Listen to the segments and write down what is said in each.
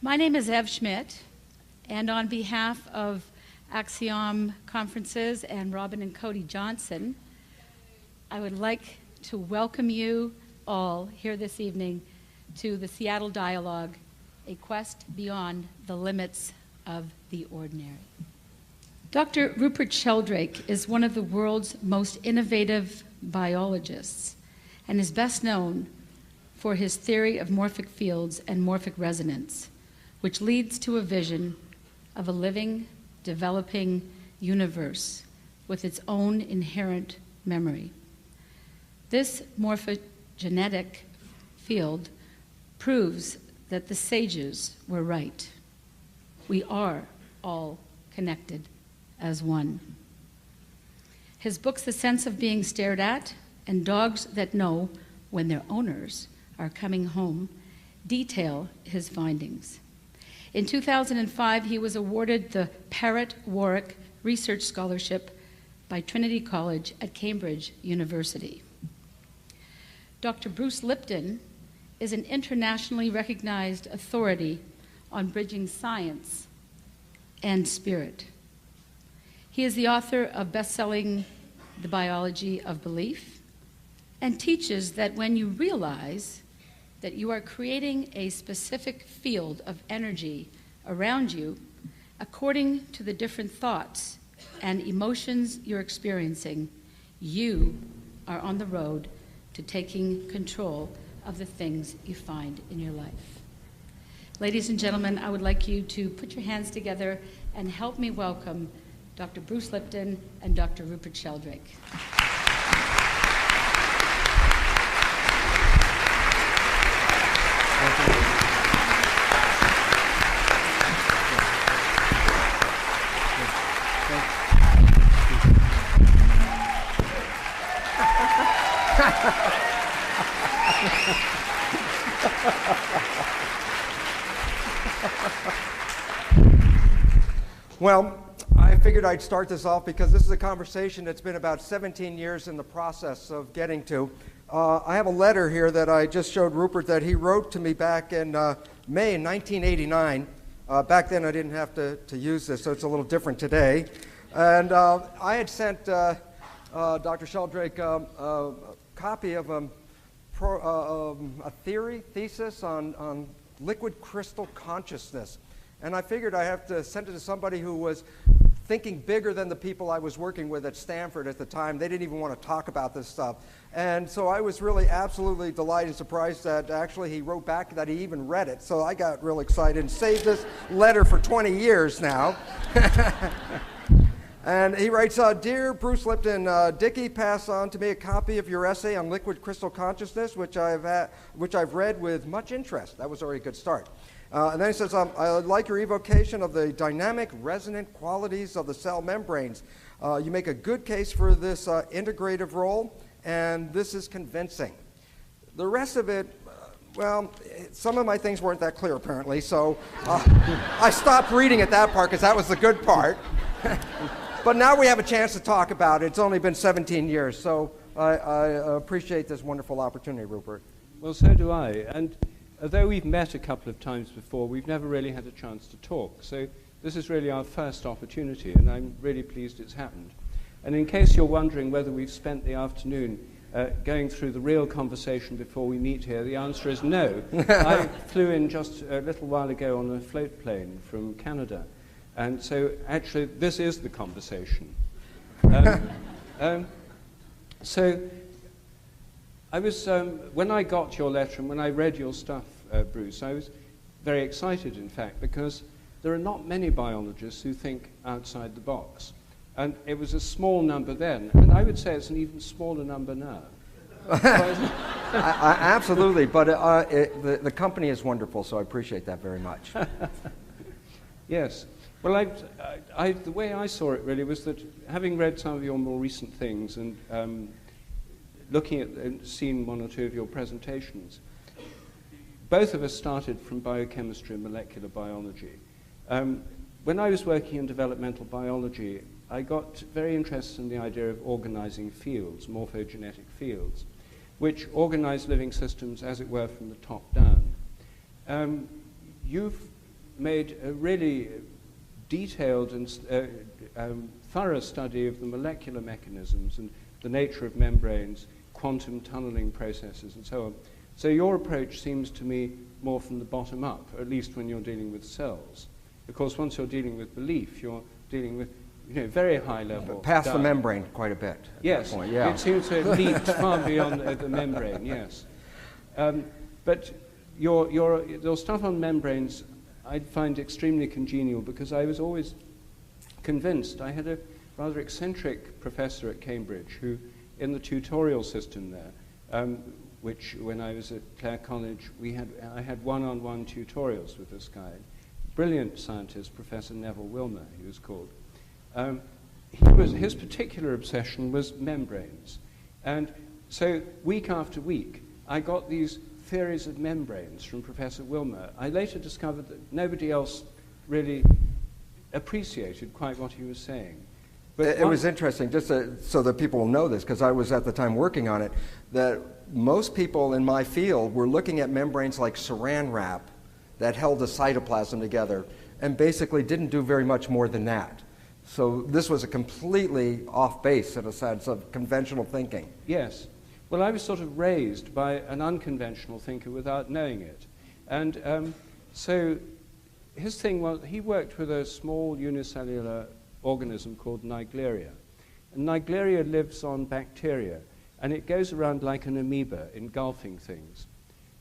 My name is Ev Schmidt, and on behalf of Axiom Conferences and Robin and Cody Johnson, I would like to welcome you all here this evening to the Seattle Dialogue, a quest beyond the limits of the ordinary. Dr. Rupert Sheldrake is one of the world's most innovative biologists and is best known for his theory of morphic fields and morphic resonance, which leads to a vision of a living, developing universe with its own inherent memory. This morphogenetic field proves that the sages were right. We are all connected as one. His books, The Sense of Being Stared At and Dogs That Know When Their Owners Are Coming Home, detail his findings. In 2005, he was awarded the Parrott Warwick Research Scholarship by Trinity College at Cambridge University. Dr. Bruce Lipton is an internationally recognized authority on bridging science and spirit. He is the author of best-selling The Biology of Belief and teaches that when you realize that you are creating a specific field of energy around you according to the different thoughts and emotions you're experiencing, you are on the road to taking control of the things you find in your life. Ladies and gentlemen, I would like you to put your hands together and help me welcome Dr. Bruce Lipton and Dr. Rupert Sheldrake. Well, I figured I'd start this off because this is a conversation that's been about 17 years in the process of getting to. I have a letter here that I just showed Rupert that he wrote to me back in May 1989. Back then I didn't have to use this, so it's a little different today. And I had sent Dr. Sheldrake a copy of a thesis on liquid crystal consciousness. And I figured I have to send it to somebody who was thinking bigger than the people I was working with at Stanford at the time. They didn't even want to talk about this stuff. And so I was really absolutely delighted and surprised that actually he wrote back that he even read it. So I got real excited and saved this letter for 20 years now. And he writes, Dear Bruce Lipton, Dickie passed on to me a copy of your essay on liquid crystal consciousness, which I've read with much interest. That was already a good start. And then he says, I like your evocation of the dynamic resonant qualities of the cell membranes. You make a good case for this integrative role, and this is convincing. The rest of it, well, some of my things weren't that clear, apparently, so I stopped reading at that part because that was the good part. But now we have a chance to talk about it. It's only been 17 years, so I appreciate this wonderful opportunity, Rupert. Well, so do I. And although we've met a couple of times before, we've never really had a chance to talk. So this is really our first opportunity, and I'm really pleased it's happened. And in case you're wondering whether we've spent the afternoon going through the real conversation before we meet here, the answer is no. I flew in just a little while ago on a float plane from Canada. And so actually this is the conversation. So I was, when I got your letter and when I read your stuff, Bruce, I was very excited, in fact, because there are not many biologists who think outside the box. And it was a small number then, and I would say it's an even smaller number now. Absolutely, but the company is wonderful, so I appreciate that very much. Yes. Well, the way I saw it really was that having read some of your more recent things and looking at and seen one or two of your presentations, both of us started from biochemistry and molecular biology. When I was working in developmental biology, I got very interested in the idea of organizing fields, morphogenetic fields, which organize living systems, as it were, from the top down. You've made a really detailed and thorough study of the molecular mechanisms and the nature of membranes, quantum tunneling processes, and so on. So your approach seems to me more from the bottom up, at least when you're dealing with cells. Of course, once you're dealing with belief, you're dealing with very high level. Past the membrane quite a bit. Yes, Point, yeah. It seems to have leaped far beyond the membrane, yes. But your stuff on membranes I find extremely congenial because I was always convinced. I had a rather eccentric professor at Cambridge who, in the tutorial system there, which when I was at Clare College, I had one-on-one tutorials with this guy. Brilliant scientist, Professor Neville Wilmer, he was called. His particular obsession was membranes. And so week after week, I got these theories of membranes from Professor Wilmer. I later discovered that nobody else really appreciated quite what he was saying. But it was interesting, just so that people will know this, because I was at the time working on it, that most people in my field were looking at membranes like saran wrap that held the cytoplasm together and basically didn't do very much more than that. So this was a completely off base in a sense of conventional thinking. Yes. Well, I was sort of raised by an unconventional thinker without knowing it. And so his thing was, he worked with a small unicellular organism called Naegleria. And Naegleria lives on bacteria, and it goes around like an amoeba, engulfing things.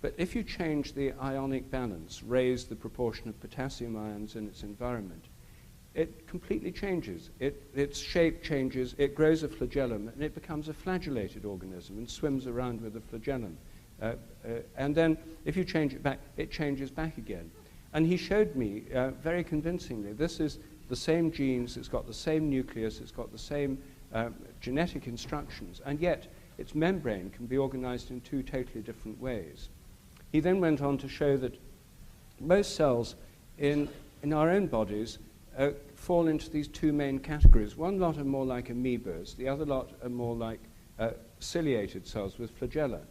But if you change the ionic balance, raise the proportion of potassium ions in its environment, it completely changes. Its shape changes, it grows a flagellum, and it becomes a flagellated organism and swims around with a flagellum. And then if you change it back, it changes back again. And he showed me very convincingly, this is the same genes, it's got the same nucleus, it's got the same genetic instructions, and yet its membrane can be organized in two totally different ways. He then went on to show that most cells in our own bodies fall into these two main categories. One lot are more like amoebas, the other lot are more like ciliated cells with flagella.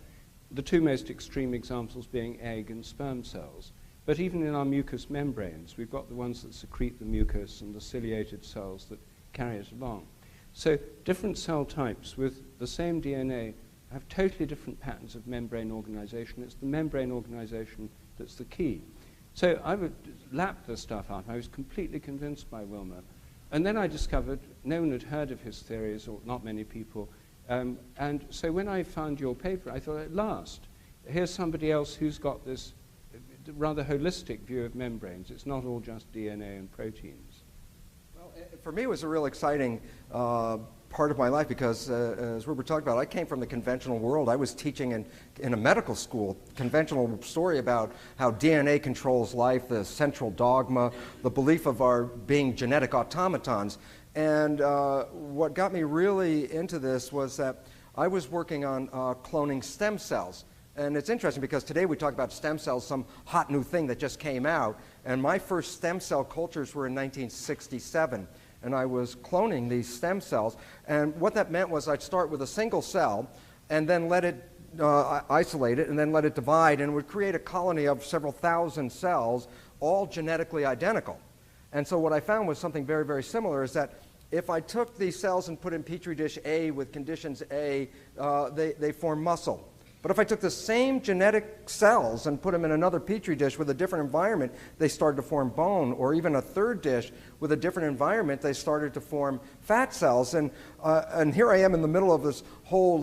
The two most extreme examples being egg and sperm cells. But even in our mucous membranes, we've got the ones that secrete the mucus and the ciliated cells that carry it along. So different cell types with the same DNA have totally different patterns of membrane organization. It's the membrane organization that's the key. So I would lap this stuff up. I was completely convinced by Wilmer. And then I discovered no one had heard of his theories, or not many people. And so when I found your paper, I thought, at last, here's somebody else who's got this rather holistic view of membranes. It's not all just DNA and proteins. Well, for me, it was a real exciting part of my life because, as Rupert talked about, I came from the conventional world. I was teaching in a medical school, conventional story about how DNA controls life, the central dogma, the belief of our being genetic automatons. And what got me really into this was that I was working on cloning stem cells. And it's interesting because today we talk about stem cells, some hot new thing that just came out. And my first stem cell cultures were in 1967. And I was cloning these stem cells. And what that meant was I'd start with a single cell and then let it isolate it and then let it divide. And it would create a colony of several thousand cells, all genetically identical. And so what I found was something very, very similar, is that if I took these cells and put in Petri dish A with conditions A, they form muscle. But if I took the same genetic cells and put them in another Petri dish with a different environment, they started to form bone, or even a third dish with a different environment, they started to form fat cells. And here I am in the middle of this whole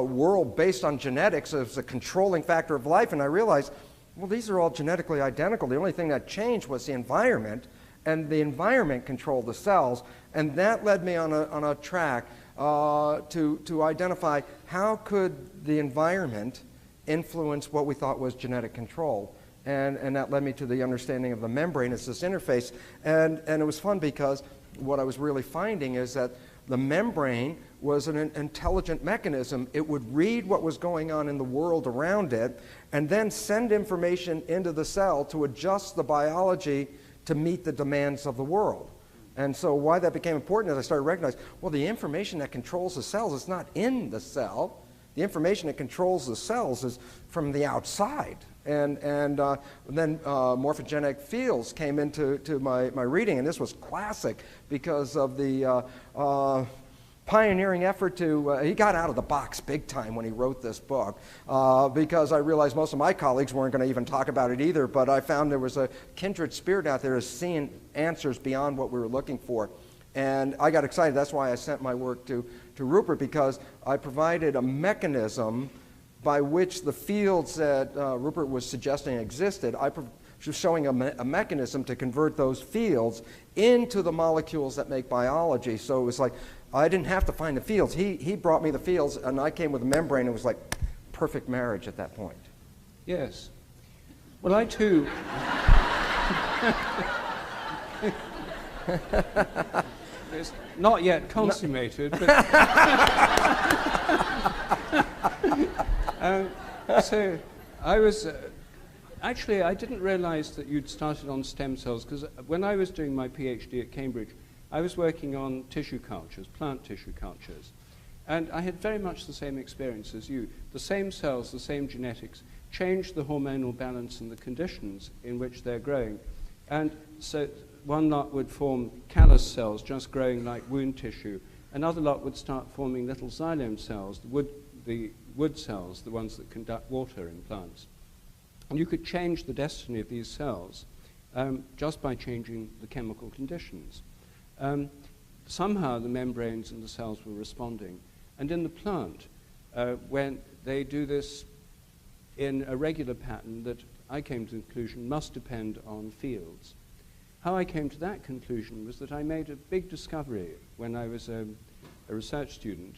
world based on genetics as a controlling factor of life, and I realized, well, these are all genetically identical. The only thing that changed was the environment, and the environment controlled the cells, and that led me on a track to identify how could the environment influence what we thought was genetic control. And that led me to the understanding of the membrane as this interface. And it was fun because what I was really finding is that the membrane was an intelligent mechanism. It would read what was going on in the world around it and then send information into the cell to adjust the biology to meet the demands of the world. And so why that became important is I started recognizing, well, the information that controls the cells is not in the cell. The information that controls the cells is from the outside. And then morphogenic fields came into my reading, and this was classic because of the pioneering effort to, he got out of the box big time when he wrote this book, because I realized most of my colleagues weren't going to even talk about it either, but I found there was a kindred spirit out there of seeing answers beyond what we were looking for. And I got excited. That's why I sent my work to Rupert, because I provided a mechanism by which the fields that Rupert was suggesting existed. I was showing a mechanism to convert those fields into the molecules that make biology. So it was like, I didn't have to find the fields. He brought me the fields, and I came with a membrane. It was like perfect marriage at that point. Yes. Well, I too... It's not yet consummated, but... So I was... actually, I didn't realize that you'd started on stem cells, because when I was doing my PhD at Cambridge, I was working on tissue cultures, plant tissue cultures. And I had very much the same experience as you. The same cells, the same genetics, change the hormonal balance and the conditions in which they're growing. And so one lot would form callus cells, just growing like wound tissue. Another lot would start forming little xylem cells, the wood cells, the ones that conduct water in plants. And you could change the destiny of these cells just by changing the chemical conditions. Somehow the membranes and the cells were responding. And in the plant, when they do this in a regular pattern that I came to the conclusion must depend on fields. How I came to that conclusion was that I made a big discovery when I was a research student.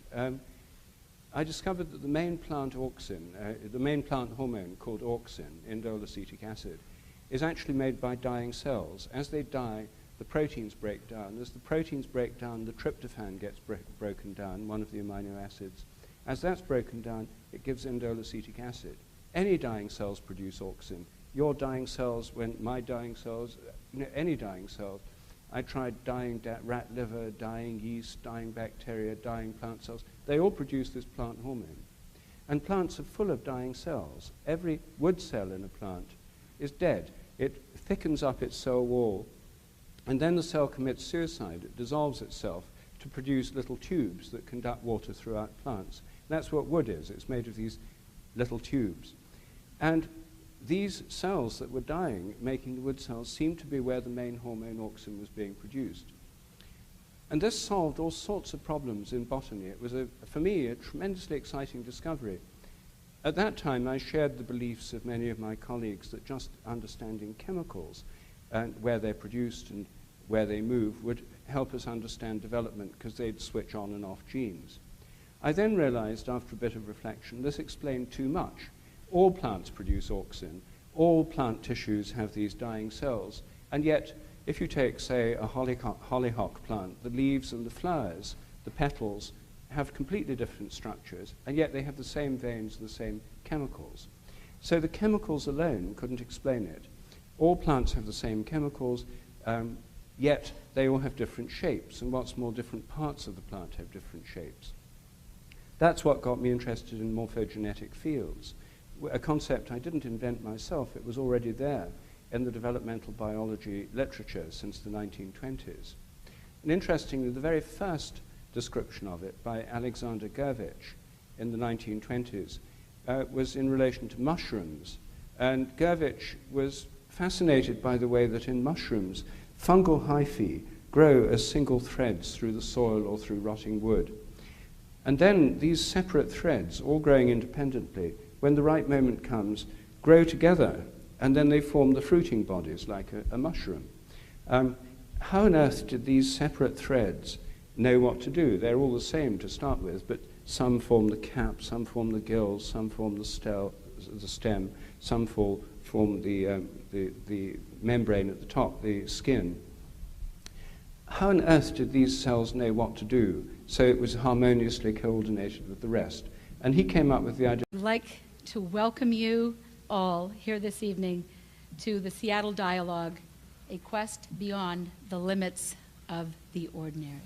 I discovered that the main plant auxin, the main plant hormone called auxin, indole acetic acid, is actually made by dying cells. As they die, the proteins break down. As the proteins break down, the tryptophan gets broken down, one of the amino acids. As that's broken down, it gives indole acetic acid. Any dying cells produce auxin. Your dying cells, my dying cells, any dying cell, I tried dying rat liver, dying yeast, dying bacteria, dying plant cells. They all produce this plant hormone. And plants are full of dying cells. Every wood cell in a plant is dead. It thickens up its cell wall, and then the cell commits suicide. It dissolves itself to produce little tubes that conduct water throughout plants. That's what wood is. It's made of these little tubes. And these cells that were dying, making the wood cells, seemed to be where the main hormone auxin was being produced. And this solved all sorts of problems in botany. It was, for me, a tremendously exciting discovery. At that time, I shared the beliefs of many of my colleagues that just understanding chemicals and where they're produced and where they move would help us understand development, because they'd switch on and off genes. I then realized, after a bit of reflection, this explained too much. All plants produce auxin. All plant tissues have these dying cells. And yet, if you take, say, a hollyhock plant, the leaves and the flowers, the petals, have completely different structures, and yet they have the same veins and the same chemicals. So the chemicals alone couldn't explain it. All plants have the same chemicals, yet they all have different shapes, and what's more, different parts of the plant have different shapes. That's what got me interested in morphogenetic fields, a concept I didn't invent myself. It was already there in the developmental biology literature since the 1920s. And interestingly, the very first description of it by Alexander Gervich in the 1920s was in relation to mushrooms. And Gervich was fascinated by the way that in mushrooms, fungal hyphae grow as single threads through the soil or through rotting wood. And then these separate threads, all growing independently, when the right moment comes, grow together, and then they form the fruiting bodies like a mushroom. How on earth did these separate threads know what to do? They're all the same to start with, but some form the cap, some form the gills, some form the stem, some form the membrane at the top, the skin. How on earth did these cells know what to do so it was harmoniously coordinated with the rest? And he came up with the idea. I'd like to welcome you all here this evening to the Seattle Dialogue, a quest beyond the limits of the ordinary.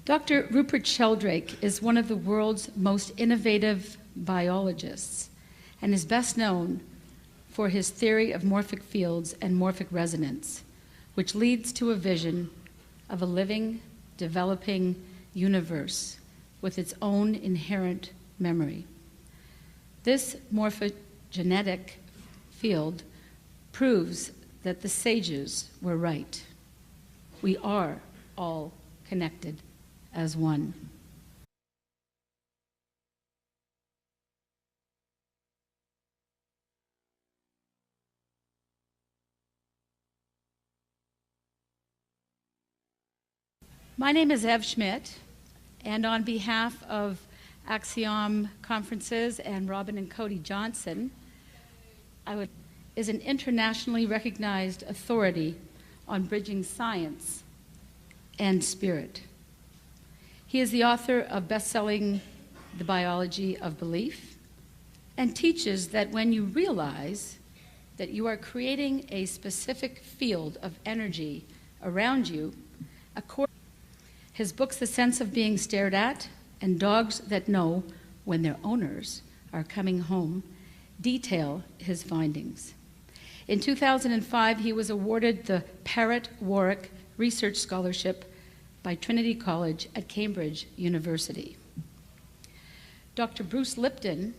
Dr. Rupert Sheldrake is one of the world's most innovative biologists and is best known for his theory of morphic fields and morphic resonance, which leads to a vision of a living, developing universe with its own inherent memory. This morphogenetic field proves that the sages were right. We are all connected as one. My name is Ev Schmidt, and on behalf of Axiom Conferences and Robin and Cody Johnson, is an internationally recognized authority on bridging science and spirit. He is the author of best-selling The Biology of Belief and teaches that when you realize that you are creating a specific field of energy around you, his books, The Sense of Being Stared At and Dogs That Know When Their Owners Are Coming Home, detail his findings. In 2005, he was awarded the Parrott Warwick Research Scholarship by Trinity College at Cambridge University. Dr. Bruce Lipton